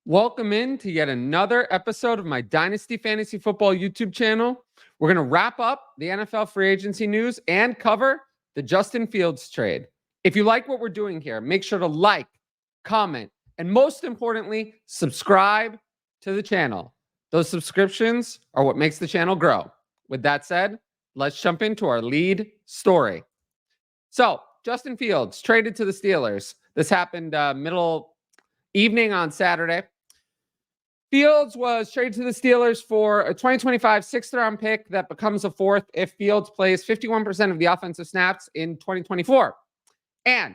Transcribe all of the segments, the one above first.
Welcome in to yet another episode of my Dynasty Fantasy Football YouTube channel. We're going to wrap up the NFL free agency news and cover the Justin Fields trade. If you like what we're doing here, make sure to like, comment, and most importantly, subscribe to the channel. Those subscriptions are what makes the channel grow. With that said, let's jump into our lead story. So, Justin Fields traded to the Steelers. This happened middle evening on Saturday. Fields was traded to the Steelers for a 2025 sixth-round pick that becomes a fourth if Fields plays 51% of the offensive snaps in 2024. And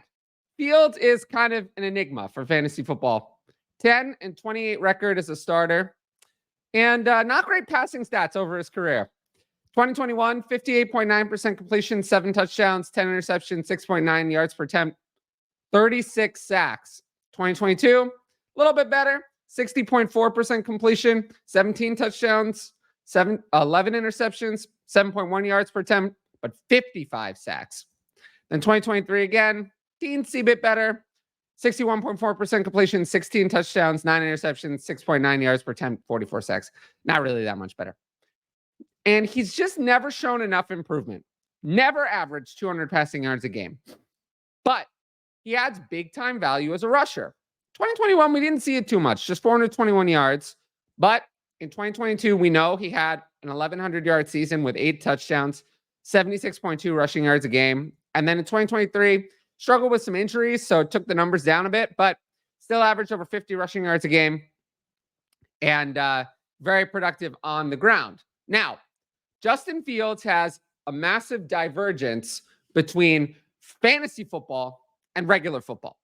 Fields is kind of an enigma for fantasy football. 10-28 record as a starter, and not great passing stats over his career. 2021, 58.9% completion, 7 touchdowns, 10 interceptions, 6.9 yards per attempt, 36 sacks. 2022, a little bit better. 60.4% completion, 17 touchdowns, 11 interceptions, 7.1 yards per attempt, but 55 sacks. Then 2023 again, teensy bit better. 61.4% completion, 16 touchdowns, 9 interceptions, 6.9 yards per attempt, 44 sacks. Not really that much better. And he's just never shown enough improvement. Never averaged 200 passing yards a game. But he adds big-time value as a rusher. 2021, we didn't see it too much, just 421 yards. But in 2022, we know he had an 1,100-yard season with 8 touchdowns, 76.2 rushing yards a game. And then in 2023, struggled with some injuries, so it took the numbers down a bit, but still averaged over 50 rushing yards a game and very productive on the ground. Now, Justin Fields has a massive divergence between fantasy football and regular football.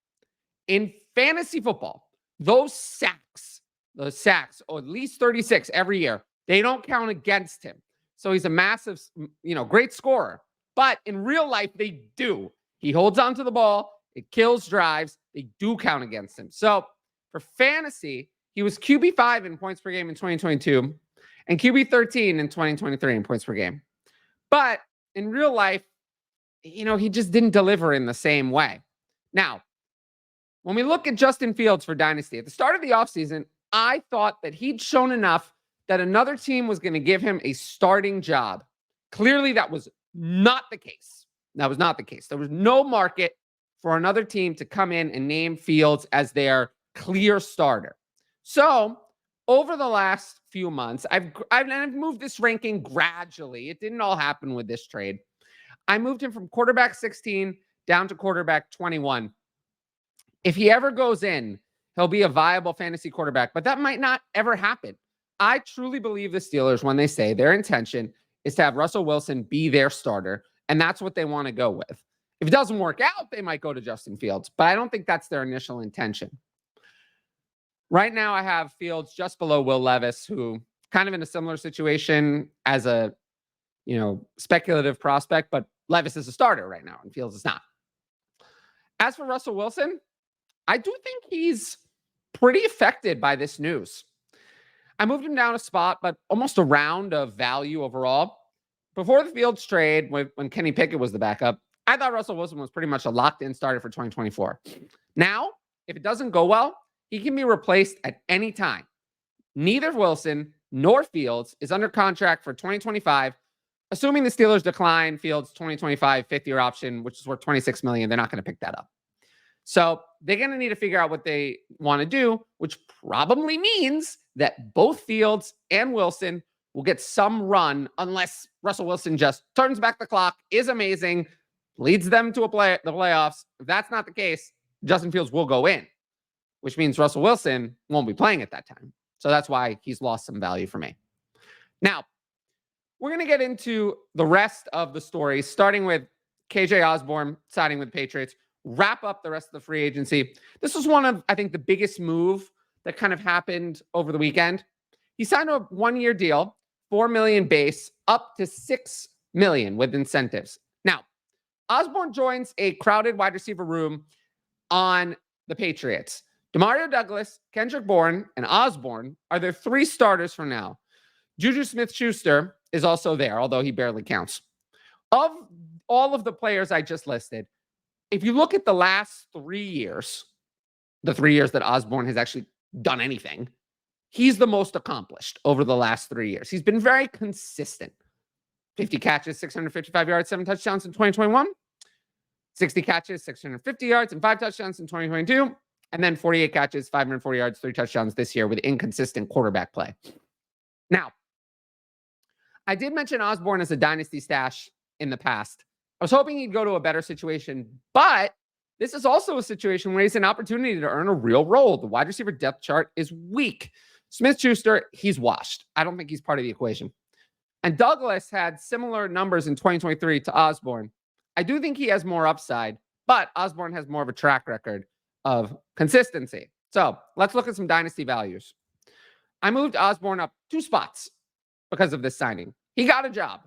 In fantasy football, those sacks, or at least 36 every year, they don't count against him. So he's a massive, great scorer. But in real life, they do. He holds onto the ball. It kills drives. They do count against him. So for fantasy, he was QB5 in points per game in 2022 and QB13 in 2023 in points per game. But in real life, he just didn't deliver in the same way. Now, when we look at Justin Fields for Dynasty, at the start of the offseason, I thought that he'd shown enough that another team was going to give him a starting job. Clearly, that was not the case. That was not the case. There was no market for another team to come in and name Fields as their clear starter. So, over the last few months, I've moved this ranking gradually. It didn't all happen with this trade. I moved him from quarterback 16 down to quarterback 21. If he ever goes in, he'll be a viable fantasy quarterback, but that might not ever happen. I truly believe the Steelers when they say their intention is to have Russell Wilson be their starter, and that's what they want to go with. If it doesn't work out, they might go to Justin Fields, but I don't think that's their initial intention. Right now, I have Fields just below Will Levis, who kind of in a similar situation as a, speculative prospect, but Levis is a starter right now, and Fields is not. As for Russell Wilson, I do think he's pretty affected by this news. I moved him down a spot, but almost a round of value overall. Before the Fields trade, when Kenny Pickett was the backup, I thought Russell Wilson was pretty much a locked-in starter for 2024. Now, if it doesn't go well, he can be replaced at any time. Neither Wilson nor Fields is under contract for 2025. Assuming the Steelers decline Fields' 2025 fifth-year option, which is worth $26 million, they're not going to pick that up. So they're going to need to figure out what they want to do, which probably means that both Fields and Wilson will get some run unless Russell Wilson just turns back the clock, is amazing, leads them to the playoffs. If that's not the case, Justin Fields will go in, which means Russell Wilson won't be playing at that time. So that's why he's lost some value for me. Now, we're going to get into the rest of the story, starting with KJ Osborn signing with the Patriots, wrap up the rest of the free agency. This was one of, I think, the biggest move that kind of happened over the weekend. He signed a 1-year deal, $4 million base, up to $6 million with incentives. Now, Osborn joins a crowded wide receiver room on the Patriots. Demario Douglas, Kendrick Bourne, and Osborn are their 3 starters for now. Juju Smith-Schuster is also there, although he barely counts. Of all of the players I just listed, if you look at the last 3 years, the 3 years that Osborn has actually done anything. He's the most accomplished over the last 3 years. He's been very consistent. 50 catches, 655 yards, 7 touchdowns in 2021. 60 catches, 650 yards, and 5 touchdowns in 2022. And then 48 catches, 540 yards, 3 touchdowns this year with inconsistent quarterback play. Now, I did mention Osborn as a dynasty stash in the past. I was hoping he'd go to a better situation, but this is also a situation where he's an opportunity to earn a real role. The wide receiver depth chart is weak. Smith-Schuster, he's washed. I don't think he's part of the equation. And Douglas had similar numbers in 2023 to Osborn. I do think he has more upside, but Osborn has more of a track record of consistency. So let's look at some dynasty values. I moved Osborn up 2 spots because of this signing. He got a job,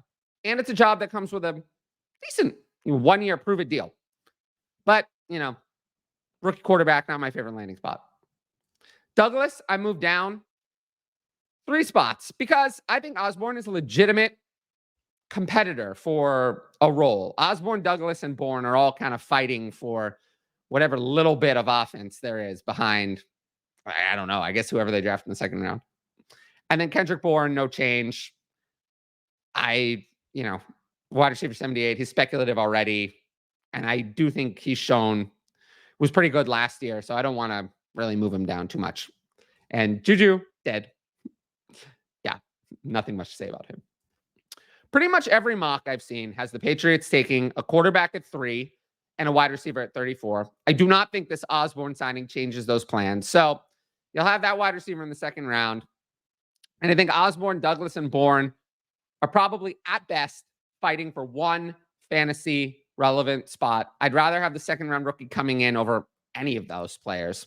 and it's a job that comes with a decent 1-year prove-it deal. But, rookie quarterback, not my favorite landing spot. Douglas, I moved down 3 spots because I think Osborn is a legitimate competitor for a role. Osborn, Douglas, and Bourne are all kind of fighting for whatever little bit of offense there is behind, I don't know, I guess whoever they draft in the second round. And then Kendrick Bourne, no change. Wide receiver 78, he's speculative already. And I do think he's was pretty good last year, so I don't want to really move him down too much. And Juju, dead. Yeah, nothing much to say about him. Pretty much every mock I've seen has the Patriots taking a quarterback at 3 and a wide receiver at 34. I do not think this Osborn signing changes those plans. So you'll have that wide receiver in the second round. And I think Osborn, Douglas, and Bourne are probably at best fighting for one fantasy relevant spot. I'd rather have the second round rookie coming in over any of those players.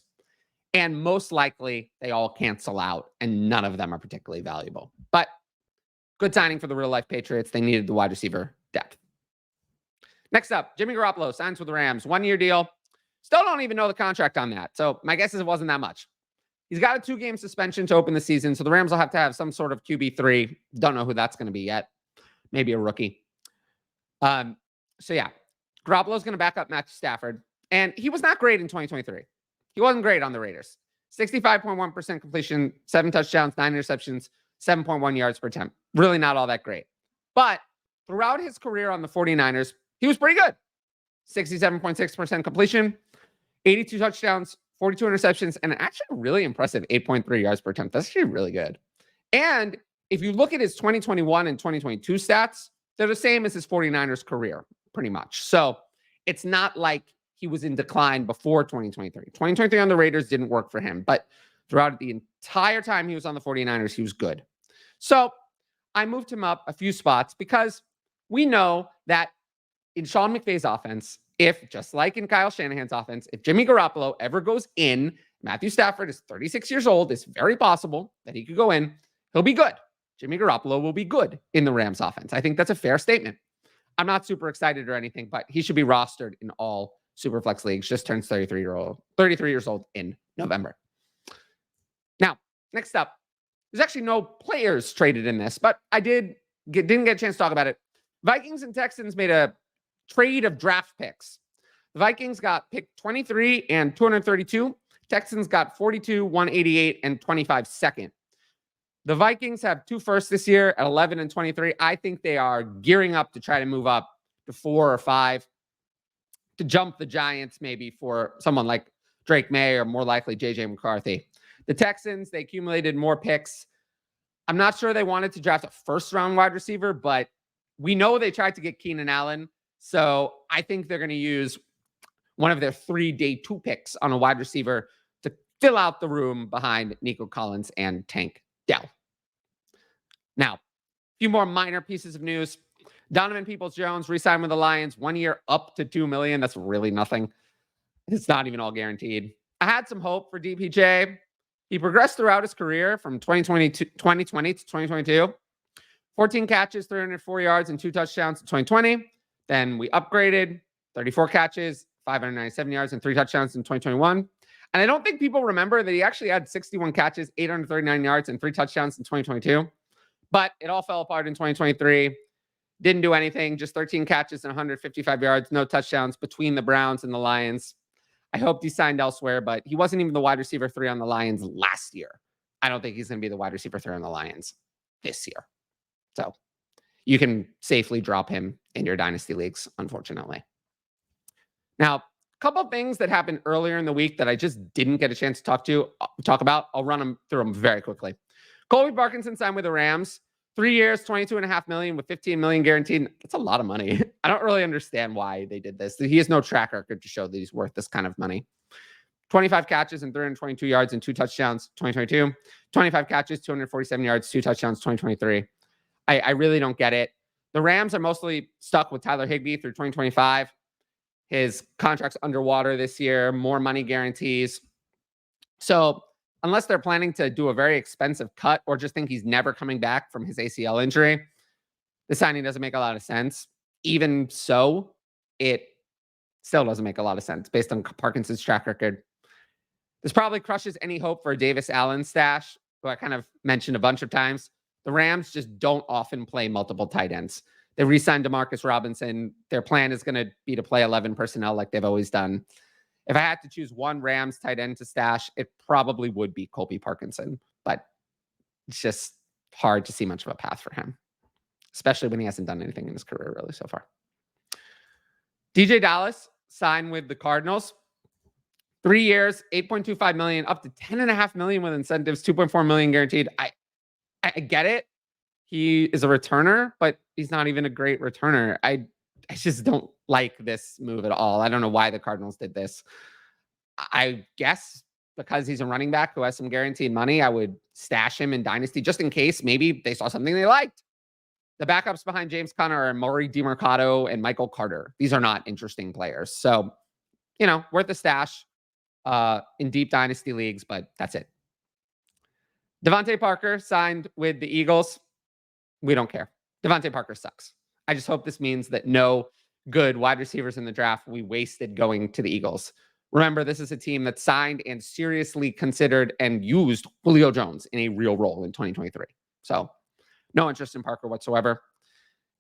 And most likely they all cancel out and none of them are particularly valuable. But good signing for the real life Patriots. They needed the wide receiver depth. Next up, Jimmy Garoppolo signs with the Rams. 1-year deal. Still don't even know the contract on that. So my guess is it wasn't that much. He's got a 2-game suspension to open the season. So the Rams will have to have some sort of QB3. Don't know who that's going to be yet. Maybe a rookie. So yeah, Garoppolo's going to back up Matthew Stafford. And he was not great in 2023. He wasn't great on the Raiders. 65.1% completion, 7 touchdowns, 9 interceptions, 7.1 yards per attempt. Really not all that great. But throughout his career on the 49ers, he was pretty good. 67.6% completion, 82 touchdowns, 42 interceptions, and actually really impressive 8.3 yards per attempt. That's actually really good. And if you look at his 2021 and 2022 stats, they're the same as his 49ers career, pretty much. So it's not like he was in decline before 2023. 2023 on the Raiders didn't work for him, but throughout the entire time he was on the 49ers, he was good. So I moved him up a few spots because we know that in Sean McVay's offense, if just like in Kyle Shanahan's offense, if Jimmy Garoppolo ever goes in, Matthew Stafford is 36 years old. It's very possible that he could go in. He'll be good. Jimmy Garoppolo will be good in the Rams offense. I think that's a fair statement. I'm not super excited or anything, but he should be rostered in all Superflex leagues. Just turns 33 years old in November. Now, next up, there's actually no players traded in this, but I didn't get a chance to talk about it. Vikings and Texans made a trade of draft picks. The Vikings got pick 23 and 232. Texans got 42, 188, and 25 second. The Vikings have 2 firsts this year at 11 and 23. I think they are gearing up to try to move up to 4 or 5 to jump the Giants maybe for someone like Drake May or more likely JJ McCarthy. The Texans, they accumulated more picks. I'm not sure they wanted to draft a first-round wide receiver, but we know they tried to get Keenan Allen. So I think they're going to use one of their 3 day 2 picks on a wide receiver to fill out the room behind Nico Collins and Tank Dell. Now, a few more minor pieces of news. Donovan Peoples-Jones re-signed with the Lions, 1 year up to $2 million. That's really nothing. It's not even all guaranteed. I had some hope for DPJ. He progressed throughout his career from 2020 to 2022. 14 catches, 304 yards, and 2 touchdowns in 2020. Then we upgraded, 34 catches, 597 yards, and 3 touchdowns in 2021. And I don't think people remember that he actually had 61 catches, 839 yards, and 3 touchdowns in 2022. But it all fell apart in 2023. Didn't do anything, just 13 catches and 155 yards, no touchdowns between the Browns and the Lions. I hoped he signed elsewhere, but he wasn't even the wide receiver 3 on the Lions last year. I don't think he's going to be the wide receiver 3 on the Lions this year. So you can safely drop him in your dynasty leagues, unfortunately. Now, a couple of things that happened earlier in the week that I just didn't get a chance to talk about. I'll run through them very quickly. Colby Parkinson signed with the Rams. 3 years, $22.5 million with $15 million guaranteed. That's a lot of money. I don't really understand why they did this. He has no track record to show that he's worth this kind of money. 25 catches and 322 yards and 2 touchdowns, 2022. 25 catches, 247 yards, 2 touchdowns, 2023. I really don't get it. The Rams are mostly stuck with Tyler Higbee through 2025. His contract's underwater this year, more money guarantees. So unless they're planning to do a very expensive cut or just think he's never coming back from his ACL injury, the signing doesn't make a lot of sense. Even so, it still doesn't make a lot of sense based on Parkinson's track record. This probably crushes any hope for a Davis Allen stash, who I kind of mentioned a bunch of times. The Rams just don't often play multiple tight ends. They re-signed Demarcus Robinson. Their plan is going to be to play 11 personnel like they've always done. If I had to choose one Rams tight end to stash, it probably would be Colby Parkinson, but it's just hard to see much of a path for him, especially when he hasn't done anything in his career really so far. DeeJay Dallas signed with the Cardinals. 3 years, $8.25 million, up to $10.5 million with incentives, $2.4 million guaranteed. I get it. He is a returner, but he's not even a great returner. I just don't like this move at all. I don't know why the Cardinals did this. I guess because he's a running back who has some guaranteed money, I would stash him in Dynasty just in case maybe they saw something they liked. The backups behind James Conner are Maury DiMercato and Michael Carter. These are not interesting players. So, worth a stash in deep Dynasty leagues, but that's it. DeVante Parker signed with the Eagles. We don't care. DeVante Parker sucks. I just hope this means that no good wide receivers in the draft we wasted going to the Eagles. Remember, this is a team that signed and seriously considered and used Julio Jones in a real role in 2023. So no interest in Parker whatsoever.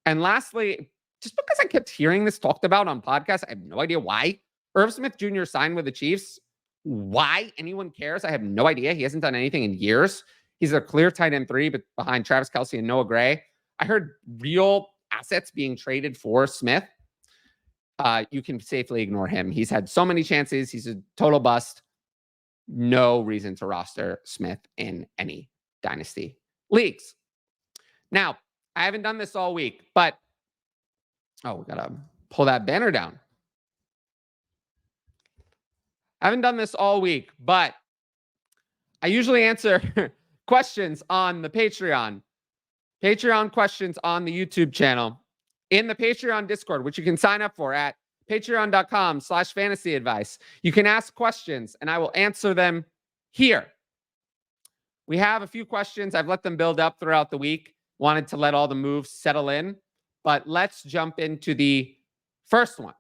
And lastly, just because I kept hearing this talked about on podcasts, I have no idea why. Irv Smith Jr. signed with the Chiefs. Why anyone cares, I have no idea. He hasn't done anything in years. He's a clear tight end 3, but behind Travis Kelce and Noah Gray. I heard real assets being traded for Smith. You can safely ignore him. He's had so many chances. He's a total bust. No reason to roster Smith in any Dynasty leagues. Now, I haven't done this all week, but we got to pull that banner down. I haven't done this all week, but I usually answer questions on the Patreon questions on the YouTube channel, in the Patreon Discord, which you can sign up for at patreon.com/fantasyadvice. You can ask questions and I will answer them here. We have a few questions. I've let them build up throughout the week. Wanted to let all the moves settle in, but let's jump into the first one.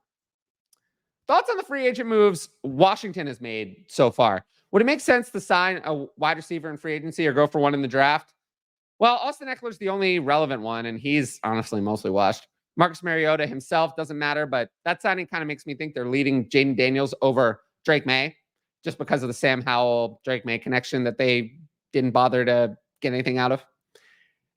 Thoughts on the free agent moves Washington has made so far? Would it make sense to sign a wide receiver in free agency or go for one in the draft? Well, Austin Eckler's the only relevant one, and he's honestly mostly washed. Marcus Mariota himself doesn't matter, but that signing kind of makes me think they're leading Jaden Daniels over Drake May just because of the Sam Howell-Drake May connection that they didn't bother to get anything out of.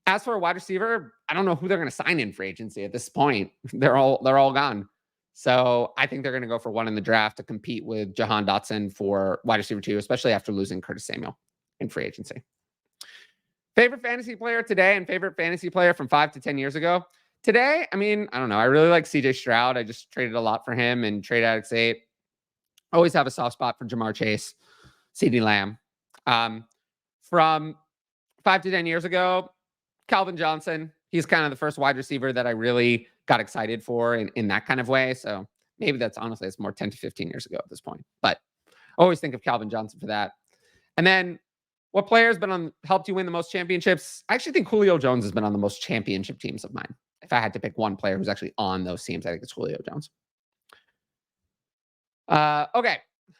As for a wide receiver, I don't know who they're going to sign in free agency at this point. They're all gone. So I think they're going to go for one in the draft to compete with Jahan Dotson for wide receiver 2, especially after losing Curtis Samuel in free agency. Favorite fantasy player today and favorite fantasy player from 5 to 10 years ago. Today, I don't know. I really like CJ Stroud. I just traded a lot for him and Trade Addicts 8. Always have a soft spot for Jamar Chase, CeeDee Lamb. From 5 to 10 years ago, Calvin Johnson. He's kind of the first wide receiver that I really got excited for in that kind of way. So maybe it's more 10 to 15 years ago at this point. But I always think of Calvin Johnson for that. And then what player has helped you win the most championships? I actually think Julio Jones has been on the most championship teams of mine. If I had to pick one player who's actually on those teams, I think it's Julio Jones. Okay.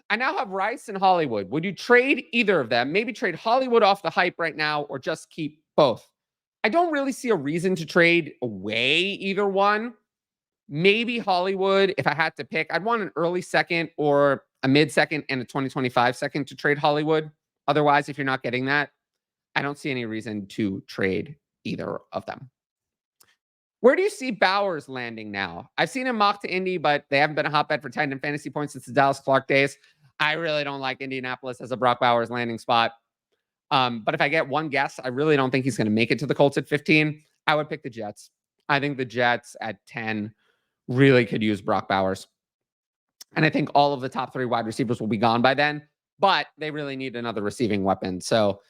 I now have Rice and Hollywood. Would you trade either of them? Maybe trade Hollywood off the hype right now or just keep both? I don't really see a reason to trade away either one. Maybe Hollywood, if I had to pick, I'd want an early second or a mid-second and a 2025 second to trade Hollywood. Otherwise, if you're not getting that, I don't see any reason to trade either of them. Where do you see Bowers landing now? I've seen him mock to Indy, but they haven't been a hotbed for tight end fantasy points since the Dallas Clark days. I really don't like Indianapolis as a Brock Bowers landing spot. But if I get one guess, I really don't think he's going to make it to the Colts at 15. I would pick the Jets. I think the Jets at 10 really could use Brock Bowers. And I think all of the top 3 wide receivers will be gone by then, but they really need another receiving weapon. So,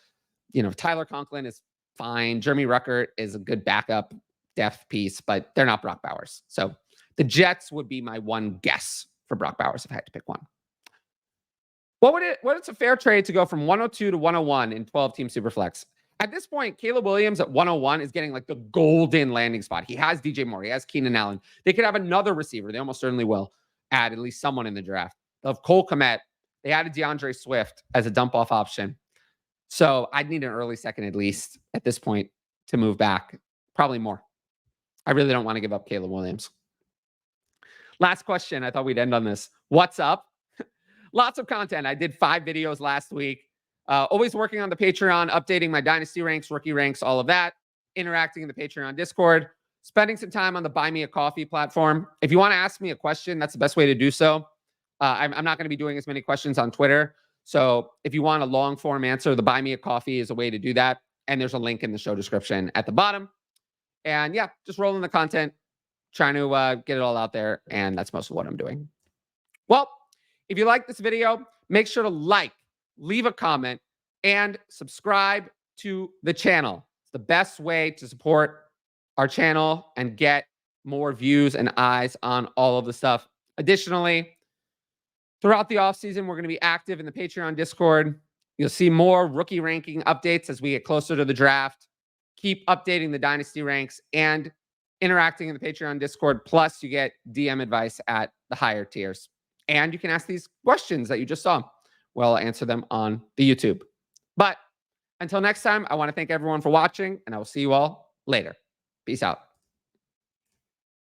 Tyler Conklin is fine. Jeremy Ruckert is a good backup depth piece, but they're not Brock Bowers. So the Jets would be my one guess for Brock Bowers if I had to pick one. What's a fair trade to go from 102 to 101 in 12-team Superflex? At this point, Caleb Williams at 101 is getting like the golden landing spot. He has DJ Moore. He has Keenan Allen. They could have another receiver. They almost certainly will add at least someone in the draft. They'll have Cole Kmet. They added DeAndre Swift as a dump-off option. So I'd need an early second at least at this point to move back. Probably more. I really don't want to give up Caleb Williams. Last question. I thought we'd end on this. What's up? Lots of content. I did 5 videos last week. Always working on the Patreon, updating my dynasty ranks, rookie ranks, all of that. Interacting in the Patreon Discord. Spending some time on the Buy Me a Coffee platform. If you want to ask me a question, that's the best way to do so. I'm not going to be doing as many questions on Twitter. So if you want a long form answer, the Buy Me a Coffee is a way to do that. And there's a link in the show description at the bottom. And yeah, just rolling the content, trying to get it all out there. And that's most of what I'm doing. Well, if you like this video, make sure to like, leave a comment, and subscribe to the channel. It's the best way to support our channel and get more views and eyes on all of the stuff. Additionally, throughout the offseason, we're going to be active in the Patreon Discord. You'll see more rookie ranking updates as we get closer to the draft. Keep updating the dynasty ranks and interacting in the Patreon Discord. Plus, you get DM advice at the higher tiers. And you can ask these questions that you just saw. Well, I'll answer them on the YouTube. But until next time, I want to thank everyone for watching, and I will see you all later. Peace out.